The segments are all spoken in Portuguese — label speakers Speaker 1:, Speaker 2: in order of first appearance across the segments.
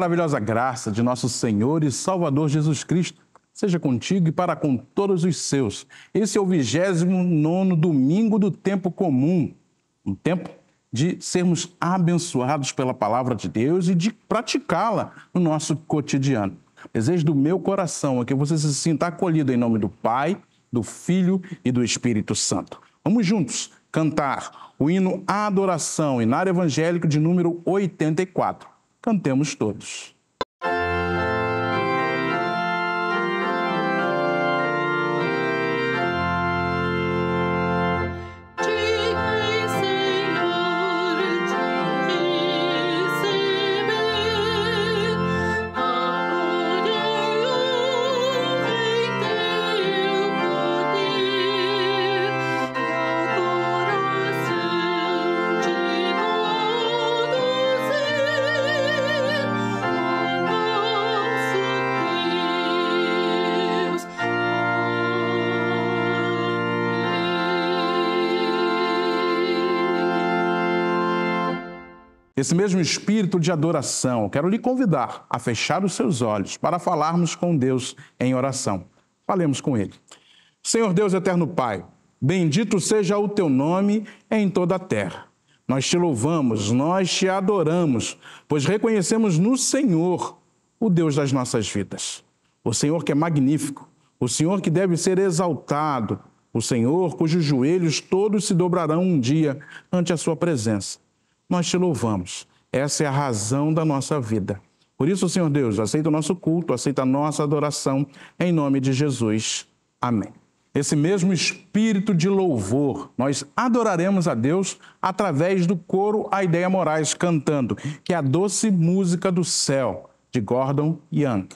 Speaker 1: maravilhosa graça de nosso Senhor e Salvador Jesus Cristo seja contigo e para com todos os seus. Esse é o 29º domingo do tempo comum, um tempo de sermos abençoados pela palavra de Deus e de praticá-la no nosso cotidiano. O desejo do meu coração é que você se sinta acolhido em nome do Pai, do Filho e do Espírito Santo. Vamos juntos cantar o hino à adoração, Inário Evangélico de número 84. Cantemos todos. Esse mesmo espírito de adoração, quero lhe convidar a fechar os seus olhos para falarmos com Deus em oração. Falemos com Ele. Senhor Deus eterno Pai, bendito seja o Teu nome em toda a terra. Nós Te louvamos, nós Te adoramos, pois reconhecemos no Senhor o Deus das nossas vidas. O Senhor que é magnífico, o Senhor que deve ser exaltado, o Senhor cujos joelhos todos se dobrarão um dia ante a Sua presença. Nós Te louvamos. Essa é a razão da nossa vida. Por isso, Senhor Deus, aceita o nosso culto, aceita a nossa adoração, em nome de Jesus. Amém. Esse mesmo espírito de louvor, nós adoraremos a Deus através do coro A Ideia Moraes, cantando, que é a doce música do céu, de Gordon Young.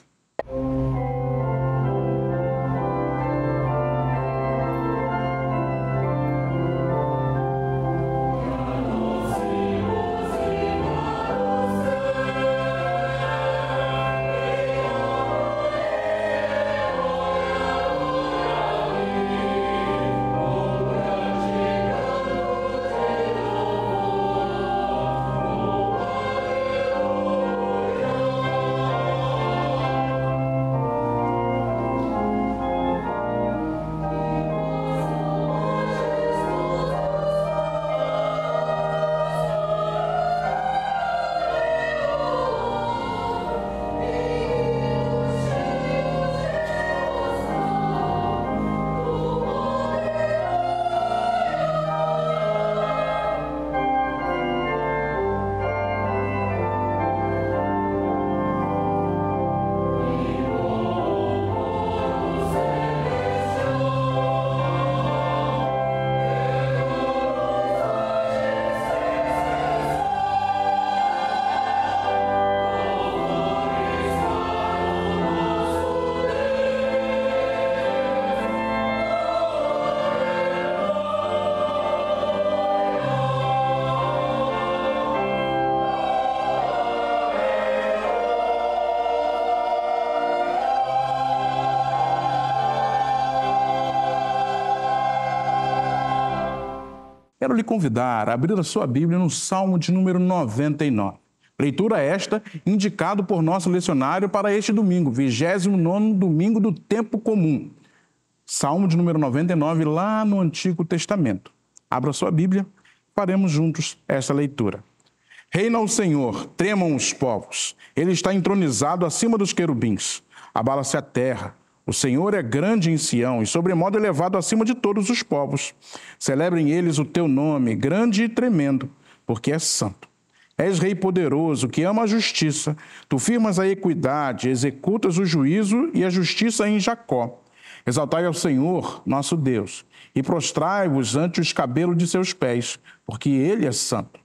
Speaker 1: Quero lhe convidar a abrir a sua Bíblia no Salmo de número 99. Leitura esta, indicado por nosso lecionário para este domingo, 29º domingo do tempo comum. Salmo de número 99, lá no Antigo Testamento. Abra sua Bíblia, faremos juntos esta leitura. Reina o Senhor, tremam os povos. Ele está entronizado acima dos querubins. Abala-se a terra. O Senhor é grande em Sião e sobremodo elevado acima de todos os povos. Celebrem eles o teu nome, grande e tremendo, porque és santo. És rei poderoso, que ama a justiça. Tu firmas a equidade, executas o juízo e a justiça em Jacó. Exaltai ao Senhor, nosso Deus, e prostrai-vos ante o escabelo de seus pés, porque ele é santo.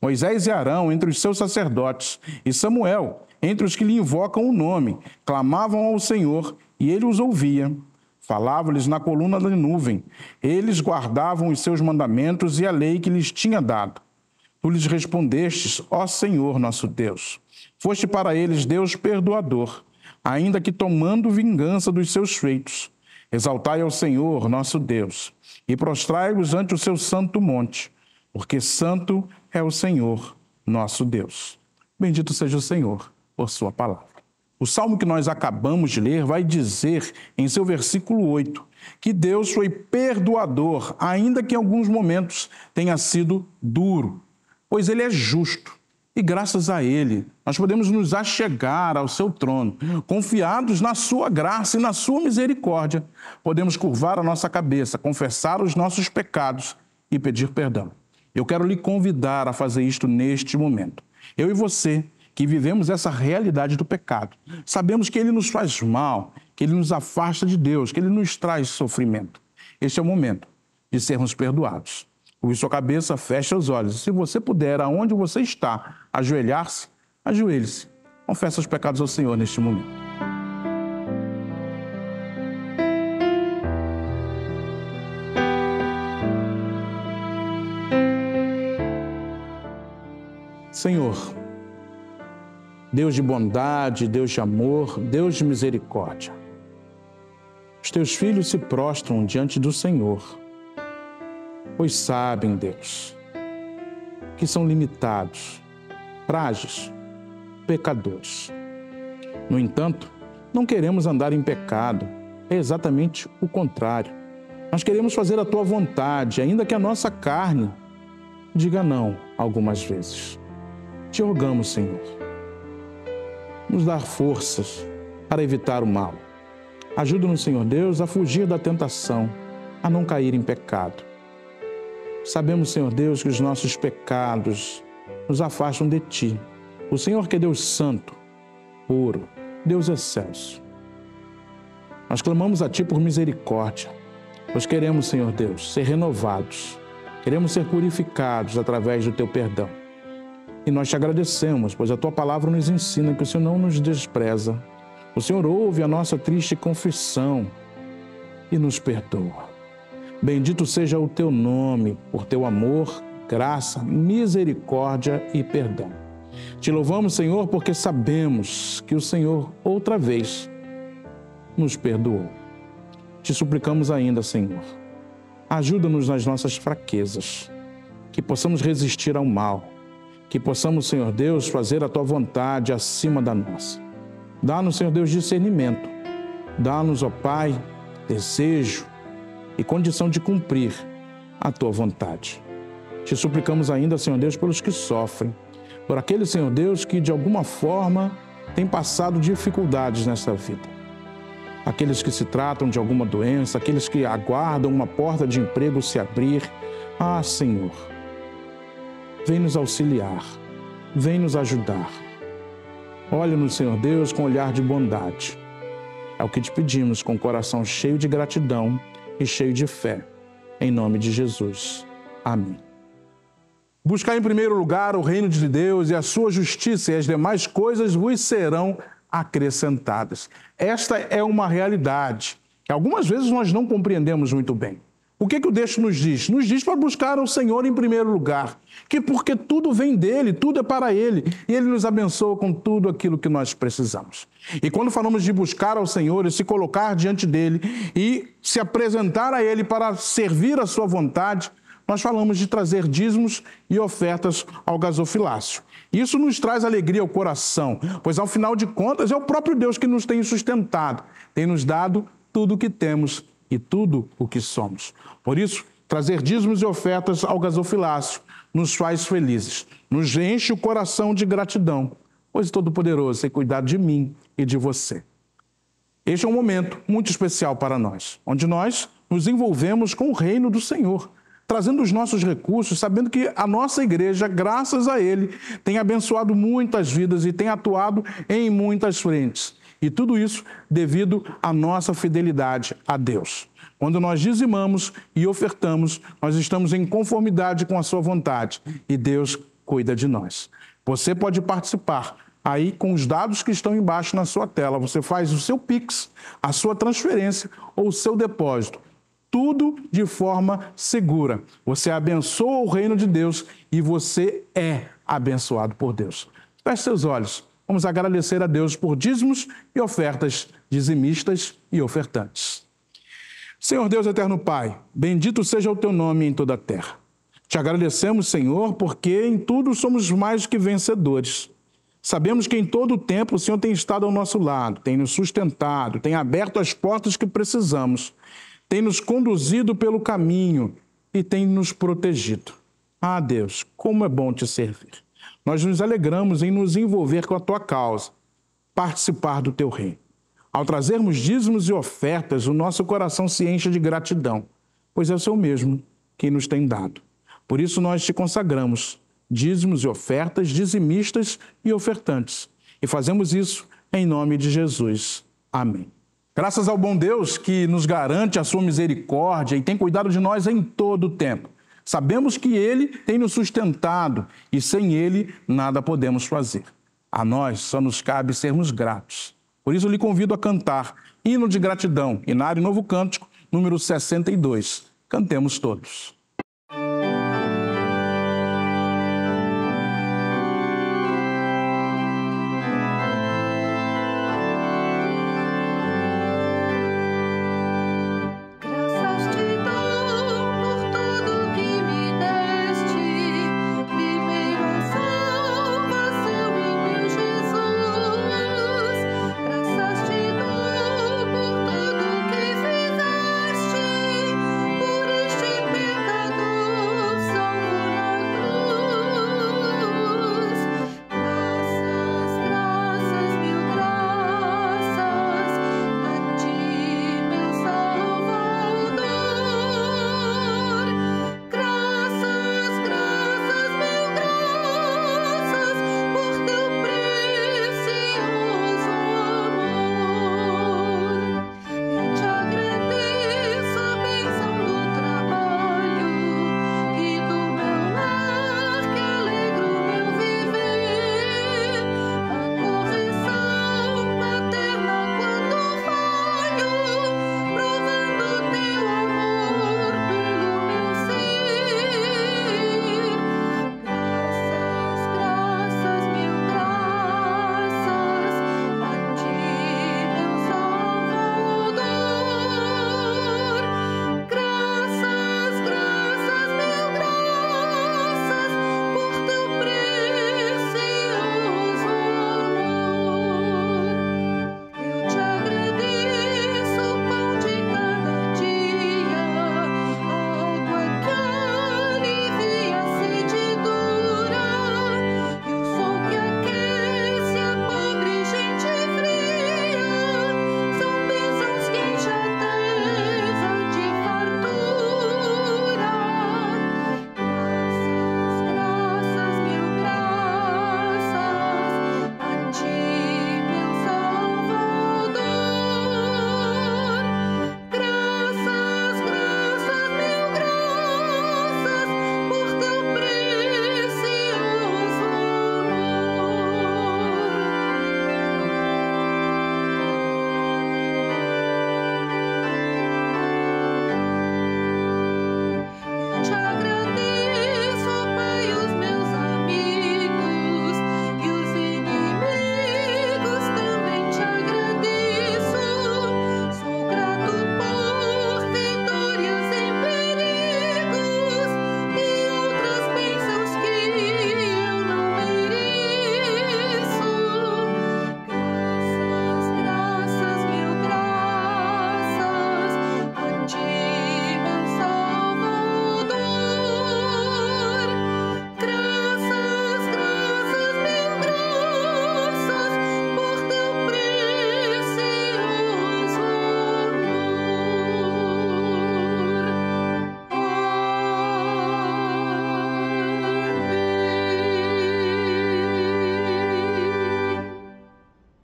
Speaker 1: Moisés e Arão entre os seus sacerdotes, e Samuel entre os que lhe invocam o nome, clamavam ao Senhor, e ele os ouvia. Falava-lhes na coluna da nuvem. Eles guardavam os seus mandamentos e a lei que lhes tinha dado. Tu lhes respondestes, ó Senhor nosso Deus. Foste para eles Deus perdoador, ainda que tomando vingança dos seus feitos. Exaltai ao Senhor nosso Deus, e prostrai-vos ante o seu santo monte, porque santo é o Senhor nosso Deus. Bendito seja o Senhor, por sua palavra. O salmo que nós acabamos de ler vai dizer, em seu versículo 8, que Deus foi perdoador, ainda que em alguns momentos tenha sido duro, pois Ele é justo. E graças a Ele, nós podemos nos achegar ao seu trono, confiados na sua graça e na sua misericórdia. Podemos curvar a nossa cabeça, confessar os nossos pecados e pedir perdão. Eu quero lhe convidar a fazer isto neste momento. Eu e você, que vivemos essa realidade do pecado, sabemos que ele nos faz mal, que ele nos afasta de Deus, que ele nos traz sofrimento. Este é o momento de sermos perdoados. Curve sua cabeça, feche os olhos. Se você puder, aonde você está, ajoelhar-se, ajoelhe-se. Confessa os pecados ao Senhor neste momento. Senhor, Deus de bondade, Deus de amor, Deus de misericórdia, os teus filhos se prostram diante do Senhor, pois sabem, Deus, que são limitados, frágeis, pecadores. No entanto, não queremos andar em pecado, é exatamente o contrário. Nós queremos fazer a tua vontade, ainda que a nossa carne diga não algumas vezes. Te rogamos, Senhor, nos dar forças para evitar o mal. Ajuda-nos, Senhor Deus, a fugir da tentação, a não cair em pecado. Sabemos, Senhor Deus, que os nossos pecados nos afastam de Ti. O Senhor que é Deus santo, puro, Deus excelso. Nós clamamos a Ti por misericórdia, pois queremos, Senhor Deus, ser renovados, queremos ser purificados através do Teu perdão. E nós Te agradecemos, pois a Tua palavra nos ensina que o Senhor não nos despreza. O Senhor ouve a nossa triste confissão e nos perdoa. Bendito seja o Teu nome, por Teu amor, graça, misericórdia e perdão. Te louvamos, Senhor, porque sabemos que o Senhor, outra vez, nos perdoou. Te suplicamos ainda, Senhor, ajuda-nos nas nossas fraquezas, que possamos resistir ao mal, que possamos, Senhor Deus, fazer a Tua vontade acima da nossa. Dá-nos, Senhor Deus, discernimento. Dá-nos, ó Pai, desejo e condição de cumprir a Tua vontade. Te suplicamos ainda, Senhor Deus, pelos que sofrem, por aqueles, Senhor Deus, que de alguma forma têm passado dificuldades nessa vida. Aqueles que se tratam de alguma doença, aqueles que aguardam uma porta de emprego se abrir. Ah, Senhor, vem nos auxiliar, vem nos ajudar. Olha-nos, Senhor Deus, com olhar de bondade. É o que te pedimos, com o coração cheio de gratidão e cheio de fé. Em nome de Jesus. Amém. Buscar em primeiro lugar o reino de Deus e a sua justiça, e as demais coisas vos serão acrescentadas. Esta é uma realidade que algumas vezes nós não compreendemos muito bem. O que o texto nos diz? Nos diz para buscar o Senhor em primeiro lugar, que porque tudo vem dele, tudo é para ele, e ele nos abençoa com tudo aquilo que nós precisamos. E quando falamos de buscar ao Senhor e se colocar diante dele e se apresentar a ele para servir a sua vontade, nós falamos de trazer dízimos e ofertas ao gasofilácio. Isso nos traz alegria ao coração, pois ao final de contas é o próprio Deus que nos tem sustentado, tem nos dado tudo o que temos e tudo o que somos. Por isso, trazer dízimos e ofertas ao gasofilácio nos faz felizes, nos enche o coração de gratidão, pois o Todo-Poderoso tem cuidado de mim e de você. Este é um momento muito especial para nós, onde nós nos envolvemos com o reino do Senhor, trazendo os nossos recursos, sabendo que a nossa igreja, graças a Ele, tem abençoado muitas vidas e tem atuado em muitas frentes. E tudo isso devido à nossa fidelidade a Deus. Quando nós dizimamos e ofertamos, nós estamos em conformidade com a sua vontade e Deus cuida de nós. Você pode participar aí com os dados que estão embaixo na sua tela. Você faz o seu Pix, a sua transferência ou o seu depósito. Tudo de forma segura. Você abençoa o reino de Deus e você é abençoado por Deus. Feche seus olhos. Vamos agradecer a Deus por dízimos e ofertas, dizimistas e ofertantes. Senhor Deus eterno Pai, bendito seja o Teu nome em toda a terra. Te agradecemos, Senhor, porque em tudo somos mais que vencedores. Sabemos que em todo o tempo o Senhor tem estado ao nosso lado, tem nos sustentado, tem aberto as portas que precisamos, tem nos conduzido pelo caminho e tem nos protegido. Ah, Deus, como é bom te servir. Nós nos alegramos em nos envolver com a tua causa, participar do teu reino. Ao trazermos dízimos e ofertas, o nosso coração se enche de gratidão, pois é o Senhor mesmo quem nos tem dado. Por isso nós te consagramos, dízimos e ofertas, dizimistas e ofertantes. E fazemos isso em nome de Jesus. Amém. Graças ao bom Deus que nos garante a sua misericórdia e tem cuidado de nós em todo o tempo. Sabemos que Ele tem nos sustentado e sem Ele nada podemos fazer. A nós só nos cabe sermos gratos. Por isso, eu lhe convido a cantar Hino de Gratidão, Inário Novo Cântico, número 62. Cantemos todos.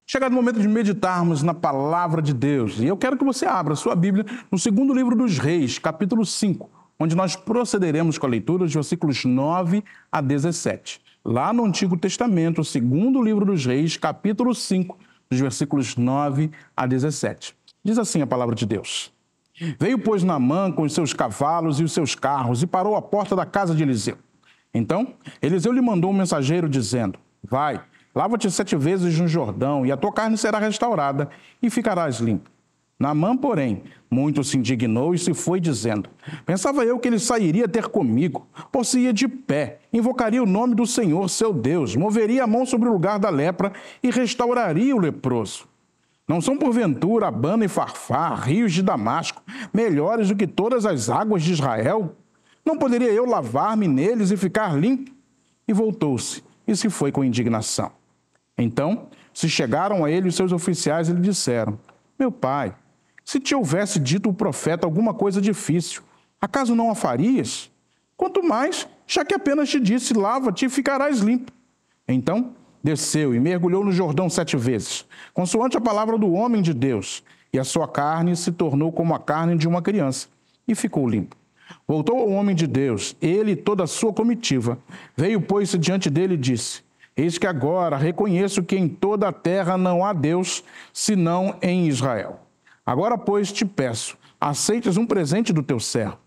Speaker 1: Chegado o momento de meditarmos na palavra de Deus. E eu quero que você abra a sua Bíblia no segundo livro dos Reis, capítulo 5, onde nós procederemos com a leitura dos versículos 9 a 17. Lá no Antigo Testamento, o segundo livro dos Reis, capítulo 5, dos versículos 9 a 17. Diz assim a palavra de Deus. Veio, pois, Naamã com os seus cavalos e os seus carros e parou à porta da casa de Eliseu. Então, Eliseu lhe mandou um mensageiro dizendo, vai, lava-te 7 vezes no Jordão, e a tua carne será restaurada, e ficarás limpo. Naamã, porém, muito se indignou e se foi dizendo: pensava eu que ele sairia ter comigo, por-se-ia de pé, invocaria o nome do Senhor, seu Deus, moveria a mão sobre o lugar da lepra e restauraria o leproso. Não são porventura Abana e Farfar, rios de Damasco, melhores do que todas as águas de Israel? Não poderia eu lavar-me neles e ficar limpo? E voltou-se e se foi com indignação. Então se chegaram a ele os seus oficiais e lhe disseram: meu pai, se te houvesse dito o profeta alguma coisa difícil, acaso não a farias? Quanto mais, já que apenas te disse: lava-te e ficarás limpo. Então desceu e mergulhou no Jordão 7 vezes, consoante a palavra do homem de Deus, e a sua carne se tornou como a carne de uma criança, e ficou limpo. Voltou ao homem de Deus, ele e toda a sua comitiva. Veio, pôs-se diante dele e disse: eis que agora reconheço que em toda a terra não há Deus, senão em Israel. Agora, pois, te peço, aceites um presente do teu servo.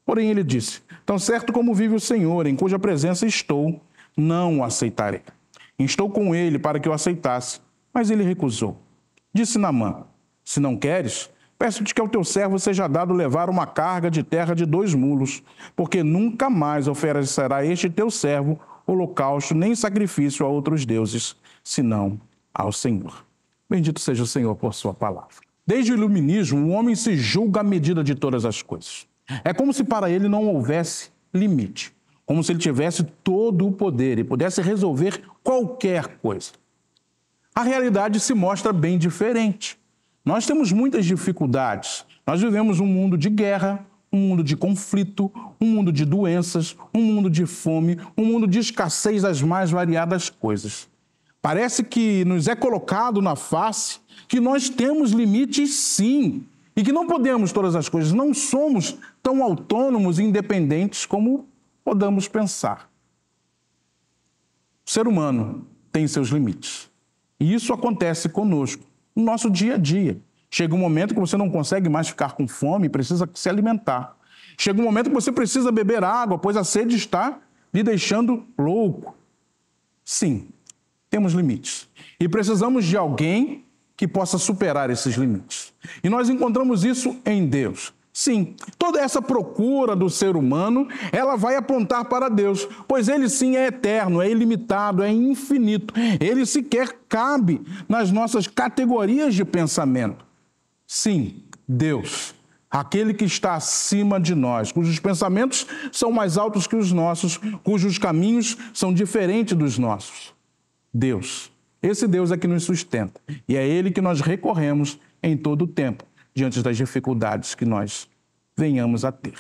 Speaker 1: Porém ele disse: tão certo como vive o Senhor, em cuja presença estou, não o aceitarei. Instou com ele para que o aceitasse, mas ele recusou. Disse Naamã: se não queres, peço-te que ao teu servo seja dado levar uma carga de terra de 2 mulos, porque nunca mais oferecerá este teu servo holocausto nem sacrifício a outros deuses, senão ao Senhor. Bendito seja o Senhor por sua palavra. Desde o iluminismo, o homem se julga à medida de todas as coisas. É como se para ele não houvesse limite, como se ele tivesse todo o poder e pudesse resolver qualquer coisa. A realidade se mostra bem diferente. Nós temos muitas dificuldades. Nós vivemos um mundo de guerra, um mundo de conflito, um mundo de doenças, um mundo de fome, um mundo de escassez das mais variadas coisas. Parece que nos é colocado na face que nós temos limites, sim, e que não podemos todas as coisas. Não somos tão autônomos e independentes como podemos pensar. O ser humano tem seus limites. E isso acontece conosco, no nosso dia a dia. Chega um momento que você não consegue mais ficar com fome e precisa se alimentar. Chega um momento que você precisa beber água, pois a sede está lhe deixando louco. Sim, temos limites. E precisamos de alguém que possa superar esses limites. E nós encontramos isso em Deus. Sim, toda essa procura do ser humano, ela vai apontar para Deus, pois Ele sim é eterno, é ilimitado, é infinito. Ele sequer cabe nas nossas categorias de pensamento. Sim, Deus, aquele que está acima de nós, cujos pensamentos são mais altos que os nossos, cujos caminhos são diferentes dos nossos. Deus, esse Deus é que nos sustenta e é Ele que nós recorremos em todo o tempo, diante das dificuldades que nós venhamos a ter.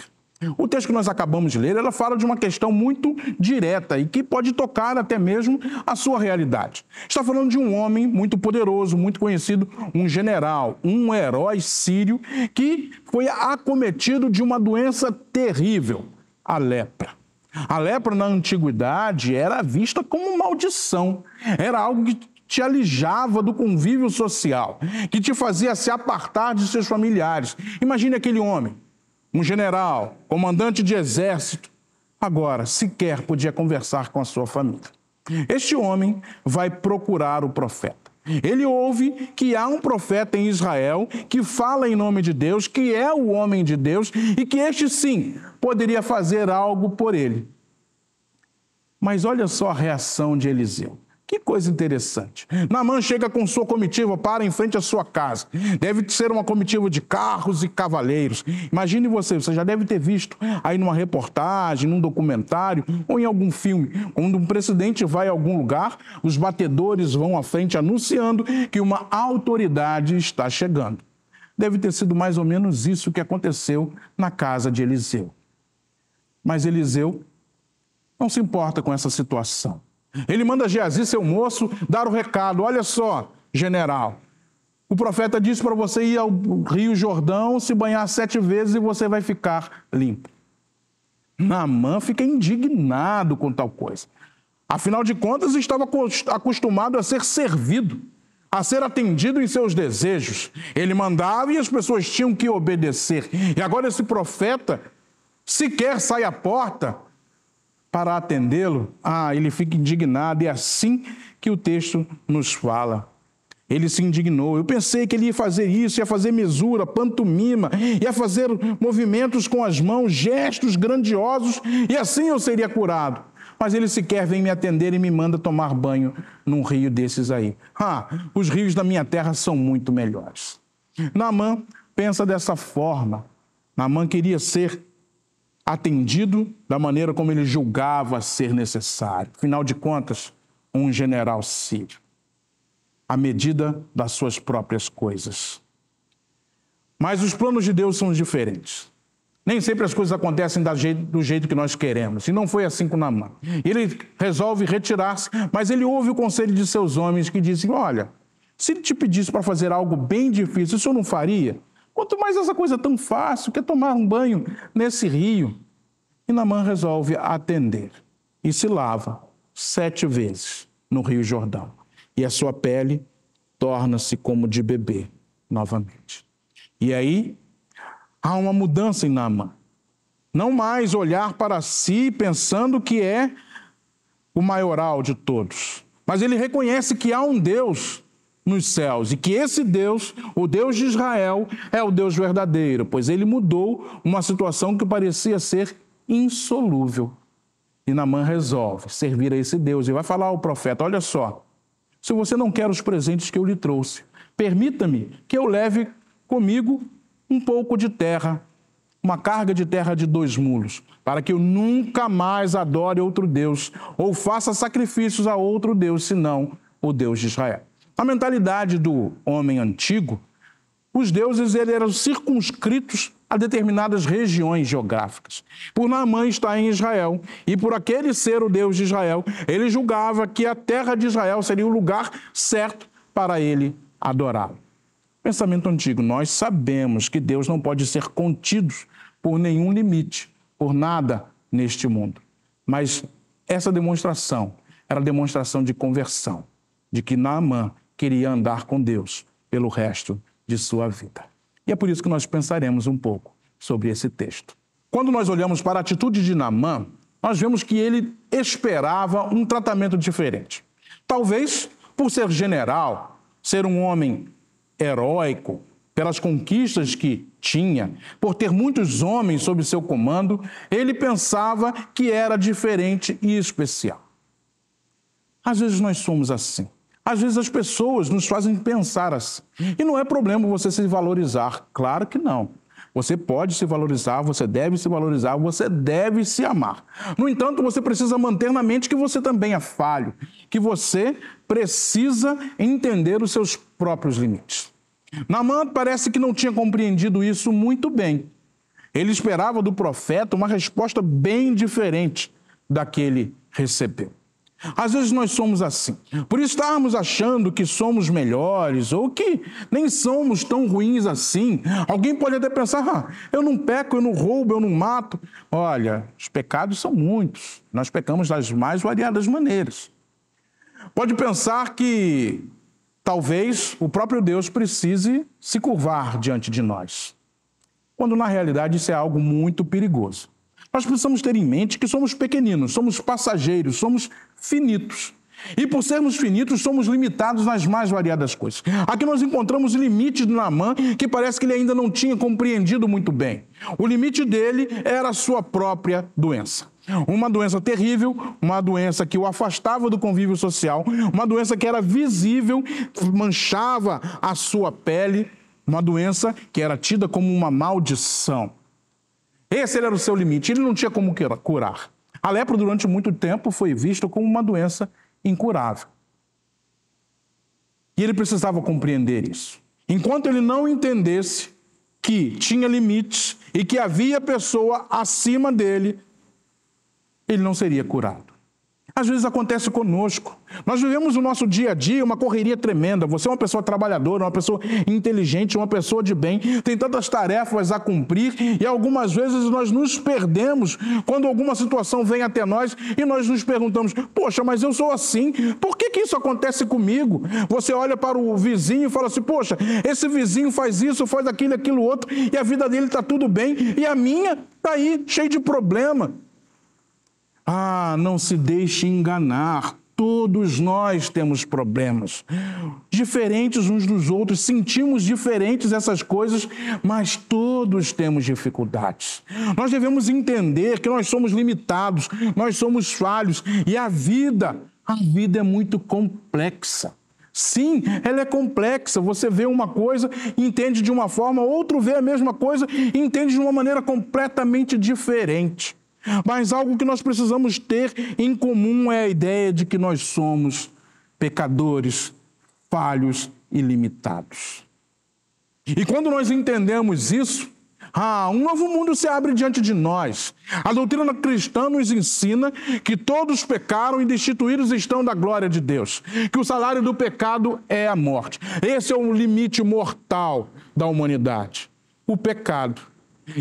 Speaker 1: O texto que nós acabamos de ler, ela fala de uma questão muito direta e que pode tocar até mesmo a sua realidade. Está falando de um homem muito poderoso, muito conhecido, um general, um herói sírio, que foi acometido de uma doença terrível, a lepra. A lepra, na antiguidade, era vista como maldição. Era algo que te alijava do convívio social, que te fazia se apartar de seus familiares. Imagine aquele homem, um general, comandante de exército, agora sequer podia conversar com a sua família. Este homem vai procurar o profeta. Ele ouve que há um profeta em Israel que fala em nome de Deus, que é o homem de Deus e que este sim poderia fazer algo por ele. Mas olha só a reação de Eliseu. Que coisa interessante. Naamã chega com sua comitiva, para em frente à sua casa. Deve ser uma comitiva de carros e cavaleiros. Imagine você já deve ter visto aí numa reportagem, num documentário ou em algum filme, quando um presidente vai a algum lugar, os batedores vão à frente anunciando que uma autoridade está chegando. Deve ter sido mais ou menos isso que aconteceu na casa de Eliseu. Mas Eliseu não se importa com essa situação. Ele manda Geazi, seu moço, dar o recado. Olha só, general, o profeta disse para você ir ao Rio Jordão, se banhar 7 vezes e você vai ficar limpo. Naamã fica indignado com tal coisa. Afinal de contas, estava acostumado a ser servido, a ser atendido em seus desejos. Ele mandava e as pessoas tinham que obedecer. E agora esse profeta sequer sai à porta para atendê-lo, ele fica indignado, e é assim que o texto nos fala. Ele se indignou. Eu pensei que ele ia fazer isso, ia fazer mesura, pantomima, ia fazer movimentos com as mãos, gestos grandiosos, e assim eu seria curado. Mas ele sequer vem me atender e me manda tomar banho num rio desses aí. Os rios da minha terra são muito melhores. Naamã pensa dessa forma. Naamã queria ser atendido da maneira como ele julgava ser necessário. Afinal de contas, um general sírio. À medida das suas próprias coisas. Mas os planos de Deus são diferentes. Nem sempre as coisas acontecem do jeito que nós queremos. E não foi assim com Naamã. Ele resolve retirar-se, mas ele ouve o conselho de seus homens que dizem, olha, se ele te pedisse para fazer algo bem difícil, o senhor não faria? Quanto mais essa coisa tão fácil, que é tomar um banho nesse rio. E Naamã resolve atender e se lava 7 vezes no Rio Jordão. E a sua pele torna-se como de bebê novamente. E aí há uma mudança em Naamã. Não mais olhar para si pensando que é o maioral de todos. Mas ele reconhece que há um Deus nos céus e que esse Deus, o Deus de Israel, é o Deus verdadeiro, pois ele mudou uma situação que parecia ser insolúvel. E Naamã resolve servir a esse Deus e vai falar ao profeta, olha só, se você não quer os presentes que eu lhe trouxe, permita-me que eu leve comigo um pouco de terra, uma carga de terra de 2 mulos, para que eu nunca mais adore outro Deus ou faça sacrifícios a outro Deus, senão o Deus de Israel. A mentalidade do homem antigo, os deuses eram circunscritos a determinadas regiões geográficas. Por Naamã estar em Israel e por aquele ser o Deus de Israel, ele julgava que a terra de Israel seria o lugar certo para ele adorá-lo. Pensamento antigo, nós sabemos que Deus não pode ser contido por nenhum limite, por nada neste mundo. Mas essa demonstração era a demonstração de conversão, de que Naamã queria andar com Deus pelo resto de sua vida. E é por isso que nós pensaremos um pouco sobre esse texto. Quando nós olhamos para a atitude de Naamã, nós vemos que ele esperava um tratamento diferente. Talvez por ser general, ser um homem heróico, pelas conquistas que tinha, por ter muitos homens sob seu comando, ele pensava que era diferente e especial. Às vezes nós somos assim. Às vezes as pessoas nos fazem pensar assim. E não é problema você se valorizar. Claro que não. Você pode se valorizar, você deve se valorizar, você deve se amar. No entanto, você precisa manter na mente que você também é falho, que você precisa entender os seus próprios limites. Naamã parece que não tinha compreendido isso muito bem. Ele esperava do profeta uma resposta bem diferente da que ele recebeu. Às vezes nós somos assim. Por estarmos achando que somos melhores ou que nem somos tão ruins assim, alguém pode até pensar, eu não peco, eu não roubo, eu não mato. Olha, os pecados são muitos. Nós pecamos das mais variadas maneiras. Pode pensar que talvez o próprio Deus precise se curvar diante de nós, quando na realidade isso é algo muito perigoso. Nós precisamos ter em mente que somos pequeninos, somos passageiros, somos finitos. E por sermos finitos, somos limitados nas mais variadas coisas. Aqui nós encontramos o limite de Naamã, que parece que ele ainda não tinha compreendido muito bem. O limite dele era a sua própria doença. Uma doença terrível, uma doença que o afastava do convívio social, uma doença que era visível, manchava a sua pele, uma doença que era tida como uma maldição. Esse era o seu limite, ele não tinha como curar. A lepra, durante muito tempo, foi vista como uma doença incurável. E ele precisava compreender isso. Enquanto ele não entendesse que tinha limites e que havia pessoa acima dele, ele não seria curado. Às vezes acontece conosco. Nós vivemos o nosso dia a dia, uma correria tremenda. Você é uma pessoa trabalhadora, uma pessoa inteligente, uma pessoa de bem, tem tantas tarefas a cumprir e algumas vezes nós nos perdemos quando alguma situação vem até nós e nós nos perguntamos, poxa, mas eu sou assim, por que isso acontece comigo? Você olha para o vizinho e fala assim, poxa, esse vizinho faz isso, faz aquilo, aquilo outro e a vida dele está tudo bem e a minha está aí cheia de problema. Não se deixe enganar. todos nós temos problemas, diferentes uns dos outros, sentimos diferentes essas coisas, mas todos temos dificuldades. Nós devemos entender que nós somos limitados, nós somos falhos, e a vida é muito complexa. Sim, ela é complexa. Você vê uma coisa e entende de uma forma, outro vê a mesma coisa e entende de uma maneira completamente diferente. Mas algo que nós precisamos ter em comum é a ideia de que nós somos pecadores, falhos e limitados. E quando nós entendemos isso, um novo mundo se abre diante de nós. A doutrina cristã nos ensina que todos pecaram e destituídos estão da glória de Deus, que o salário do pecado é a morte. Esse é o limite mortal da humanidade, o pecado.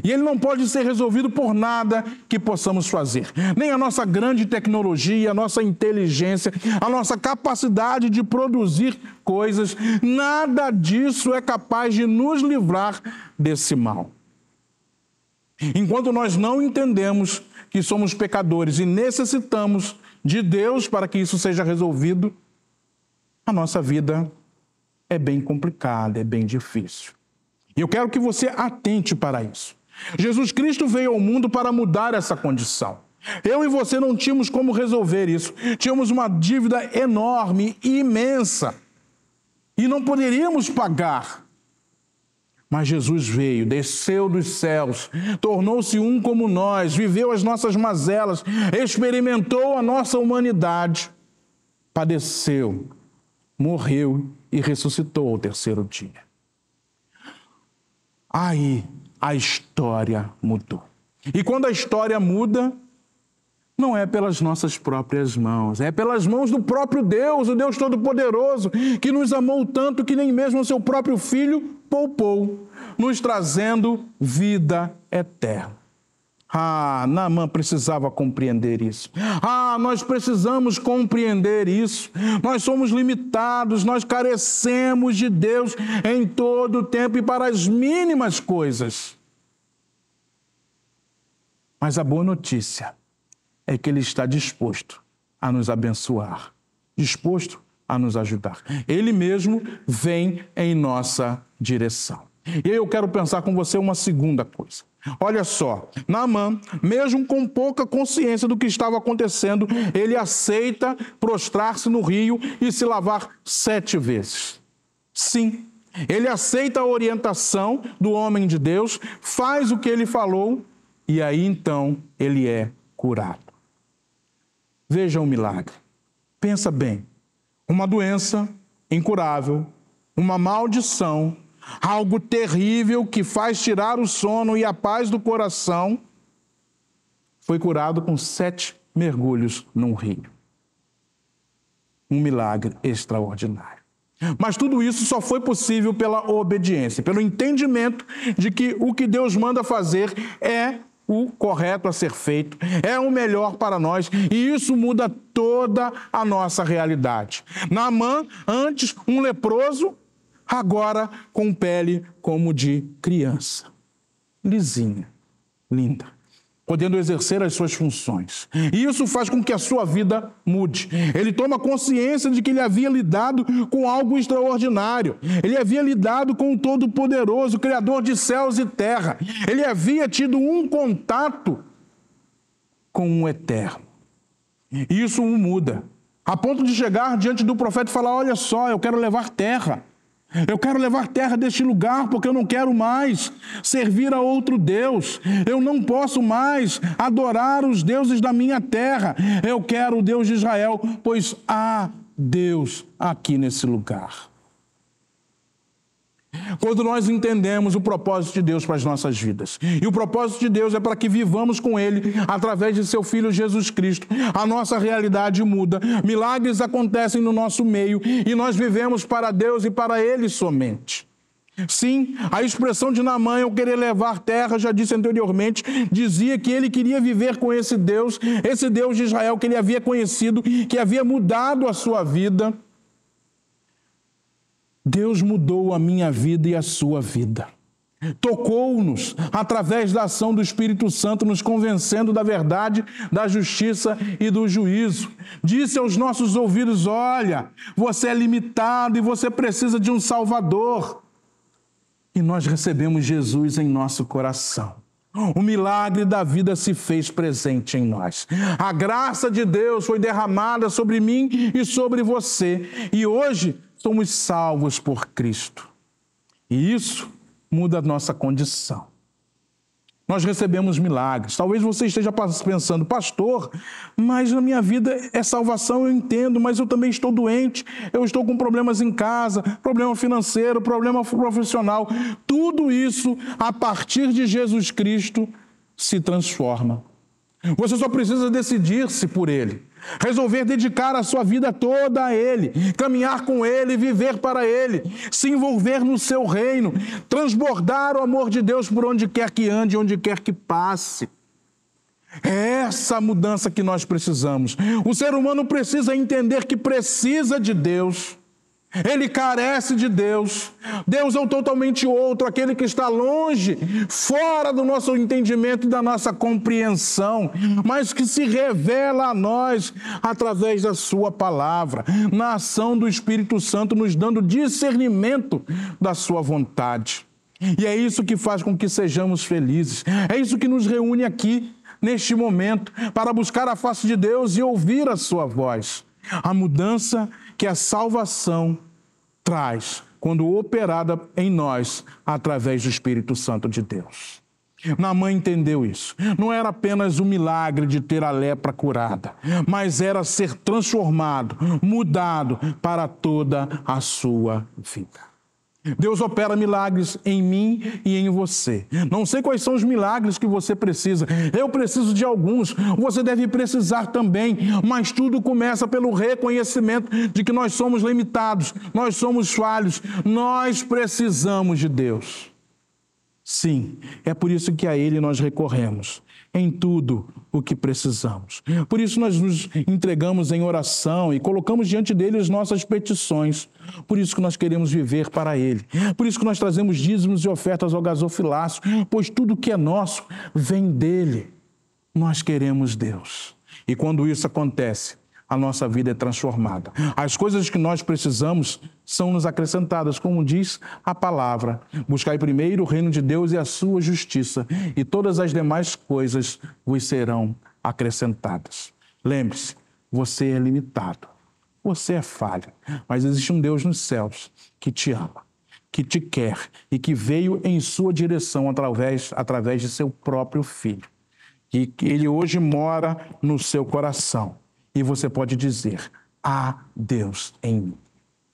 Speaker 1: E ele não pode ser resolvido por nada que possamos fazer. Nem a nossa grande tecnologia, a nossa inteligência, a nossa capacidade de produzir coisas, nada disso é capaz de nos livrar desse mal. Enquanto nós não entendemos que somos pecadores e necessitamos de Deus para que isso seja resolvido, a nossa vida é bem complicada, é bem difícil. E eu quero que você atente para isso. Jesus Cristo veio ao mundo para mudar essa condição. Eu e você não tínhamos como resolver isso. Tínhamos uma dívida enorme e imensa e não poderíamos pagar. Mas Jesus veio, desceu dos céus, tornou-se um como nós, viveu as nossas mazelas, experimentou a nossa humanidade, padeceu, morreu e ressuscitou ao terceiro dia. Aí a história mudou. E quando a história muda, não é pelas nossas próprias mãos, é pelas mãos do próprio Deus, o Deus Todo-Poderoso, que nos amou tanto que nem mesmo o seu próprio Filho poupou, nos trazendo vida eterna. Naamã precisava compreender isso. Nós precisamos compreender isso. Nós somos limitados, nós carecemos de Deus em todo o tempo e para as mínimas coisas. Mas a boa notícia é que Ele está disposto a nos abençoar, disposto a nos ajudar. Ele mesmo vem em nossa direção. E eu quero pensar com você uma segunda coisa. Olha só, Naamã, mesmo com pouca consciência do que estava acontecendo, ele aceita prostrar-se no rio e se lavar 7 vezes. Sim, ele aceita a orientação do homem de Deus, faz o que ele falou e aí então ele é curado. Veja o milagre. Pensa bem, uma doença incurável, uma maldição, algo terrível que faz tirar o sono e a paz do coração, foi curado com 7 mergulhos num rio. Um milagre extraordinário. Mas tudo isso só foi possível pela obediência, pelo entendimento de que o que Deus manda fazer é o correto a ser feito, é o melhor para nós, e isso muda toda a nossa realidade. Naamã, antes um leproso, agora com pele como de criança, lisinha, linda, podendo exercer as suas funções. E isso faz com que a sua vida mude. Ele toma consciência de que ele havia lidado com algo extraordinário. Ele havia lidado com o Todo-Poderoso, Criador de céus e terra. Ele havia tido um contato com o Eterno. E isso o muda, a ponto de chegar diante do profeta e falar: olha só, eu quero levar terra. Eu quero levar terra deste lugar porque eu não quero mais servir a outro Deus. Eu não posso mais adorar os deuses da minha terra. Eu quero o Deus de Israel, pois há Deus aqui nesse lugar. Quando nós entendemos o propósito de Deus para as nossas vidas, e o propósito de Deus é para que vivamos com Ele através de seu Filho Jesus Cristo, a nossa realidade muda, milagres acontecem no nosso meio e nós vivemos para Deus e para Ele somente. Sim, a expressão de Naamã, eu querer levar terra, já disse anteriormente, dizia que ele queria viver com esse Deus de Israel que ele havia conhecido, que havia mudado a sua vida. Deus mudou a minha vida e a sua vida. Tocou-nos através da ação do Espírito Santo, nos convencendo da verdade, da justiça e do juízo. Disse aos nossos ouvidos: olha, você é limitado e você precisa de um Salvador. E nós recebemos Jesus em nosso coração. O milagre da vida se fez presente em nós. A graça de Deus foi derramada sobre mim e sobre você. E hoje somos salvos por Cristo. E isso muda a nossa condição. Nós recebemos milagres. Talvez você esteja pensando: pastor, mas na minha vida é salvação, eu entendo, mas eu também estou doente, eu estou com problemas em casa, problema financeiro, problema profissional. Tudo isso, a partir de Jesus Cristo, se transforma. Você só precisa decidir-se por Ele, resolver dedicar a sua vida toda a Ele, caminhar com Ele, viver para Ele, se envolver no seu reino, transbordar o amor de Deus por onde quer que ande, onde quer que passe. É essa mudança que nós precisamos. O ser humano precisa entender que precisa de Deus. Ele carece de Deus. Deus é um totalmente outro, aquele que está longe, fora do nosso entendimento e da nossa compreensão, mas que se revela a nós através da sua palavra, na ação do Espírito Santo, nos dando discernimento da sua vontade. E é isso que faz com que sejamos felizes. É isso que nos reúne aqui, neste momento, para buscar a face de Deus e ouvir a sua voz. A mudança que a salvação traz quando operada em nós através do Espírito Santo de Deus. Naamã entendeu isso. Não era apenas o milagre de ter a lepra curada, mas era ser transformado, mudado para toda a sua vida. Deus opera milagres em mim e em você. Não sei quais são os milagres que você precisa. Eu preciso de alguns. Você deve precisar também. Mas tudo começa pelo reconhecimento de que nós somos limitados, nós somos falhos, nós precisamos de Deus. Sim, é por isso que a Ele nós recorremos em tudo o que precisamos. Por isso nós nos entregamos em oração e colocamos diante dele as nossas petições. Por isso que nós queremos viver para Ele. Por isso que nós trazemos dízimos e ofertas ao gasofilácio, pois tudo que é nosso vem dele. Nós queremos Deus. E quando isso acontece, a nossa vida é transformada. As coisas que nós precisamos são nos acrescentadas, como diz a palavra. Buscai primeiro o reino de Deus e a sua justiça, e todas as demais coisas vos serão acrescentadas. Lembre-se, você é limitado, você é falho, mas existe um Deus nos céus que te ama, que te quer e que veio em sua direção através de seu próprio Filho. E que Ele hoje mora no seu coração. E você pode dizer: há Deus em mim.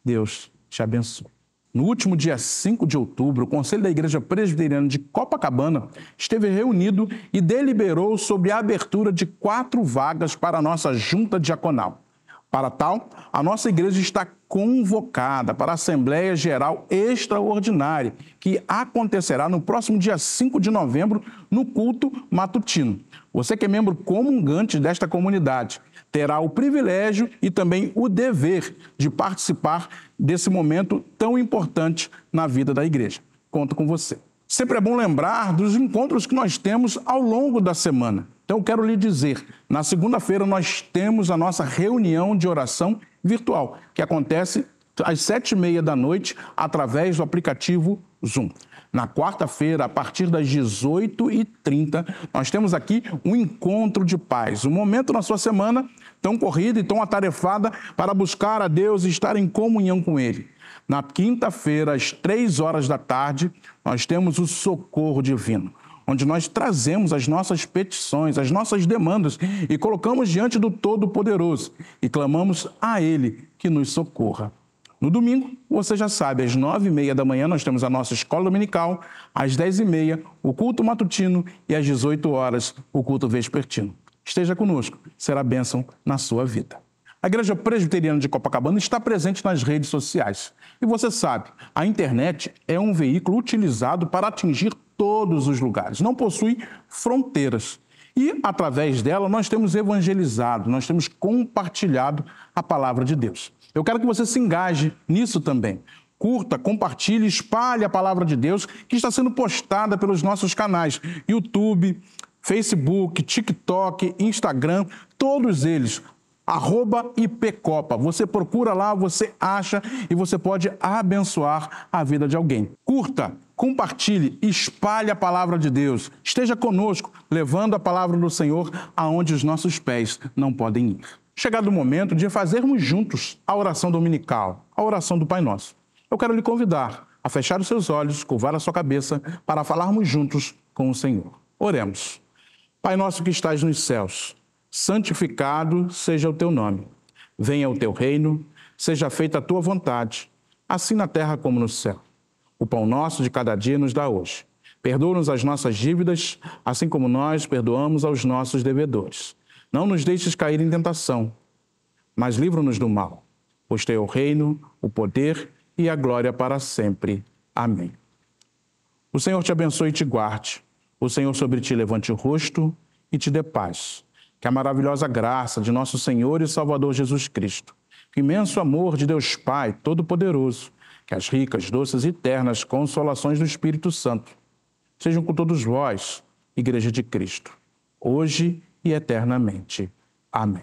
Speaker 1: Deus te abençoe. No último dia 5 de outubro, o Conselho da Igreja Presbiteriana de Copacabana esteve reunido e deliberou sobre a abertura de 4 vagas para a nossa junta diaconal. Para tal, a nossa igreja está convocada para a Assembleia Geral Extraordinária, que acontecerá no próximo dia 5 de novembro, no culto matutino. Você que é membro comungante desta comunidade terá o privilégio e também o dever de participar desse momento tão importante na vida da igreja. Conto com você. Sempre é bom lembrar dos encontros que nós temos ao longo da semana. Então, eu quero lhe dizer, na segunda-feira nós temos a nossa reunião de oração virtual, que acontece às 7h30 da noite, através do aplicativo Zoom. Na quarta-feira, a partir das 18h30, nós temos aqui um encontro de paz, um momento na sua semana tão corrida e tão atarefada para buscar a Deus e estar em comunhão com Ele. Na quinta-feira, às 3h da tarde, nós temos o Socorro Divino, onde nós trazemos as nossas petições, as nossas demandas e colocamos diante do Todo-Poderoso e clamamos a Ele que nos socorra. No domingo, você já sabe, às 9h30 da manhã nós temos a nossa escola dominical, às 10h30 o culto matutino e às 18h o culto vespertino. Esteja conosco, será bênção na sua vida. A Igreja Presbiteriana de Copacabana está presente nas redes sociais. E você sabe, a internet é um veículo utilizado para atingir todos os lugares, não possui fronteiras. E, através dela, nós temos evangelizado, nós temos compartilhado a palavra de Deus. Eu quero que você se engaje nisso também. Curta, compartilhe, espalhe a palavra de Deus que está sendo postada pelos nossos canais YouTube, Facebook, TikTok, Instagram, todos eles, @IPCopa. Você procura lá, você acha e você pode abençoar a vida de alguém. Curta, compartilhe, espalhe a palavra de Deus. Esteja conosco, levando a palavra do Senhor aonde os nossos pés não podem ir. Chegado o momento de fazermos juntos a oração dominical, a oração do Pai Nosso. Eu quero lhe convidar a fechar os seus olhos, curvar a sua cabeça, para falarmos juntos com o Senhor. Oremos. Pai nosso que estás nos céus, santificado seja o teu nome. Venha o teu reino, seja feita a tua vontade, assim na terra como no céu. O pão nosso de cada dia nos dá hoje. Perdoa-nos as nossas dívidas, assim como nós perdoamos aos nossos devedores. Não nos deixes cair em tentação, mas livra-nos do mal, pois teu é o reino, o poder e a glória para sempre. Amém. O Senhor te abençoe e te guarde. O Senhor sobre ti levante o rosto e te dê paz. Que a maravilhosa graça de nosso Senhor e Salvador Jesus Cristo, que o imenso amor de Deus Pai Todo-Poderoso, que as ricas, doces e eternas consolações do Espírito Santo sejam com todos vós, Igreja de Cristo, hoje e eternamente. Amém.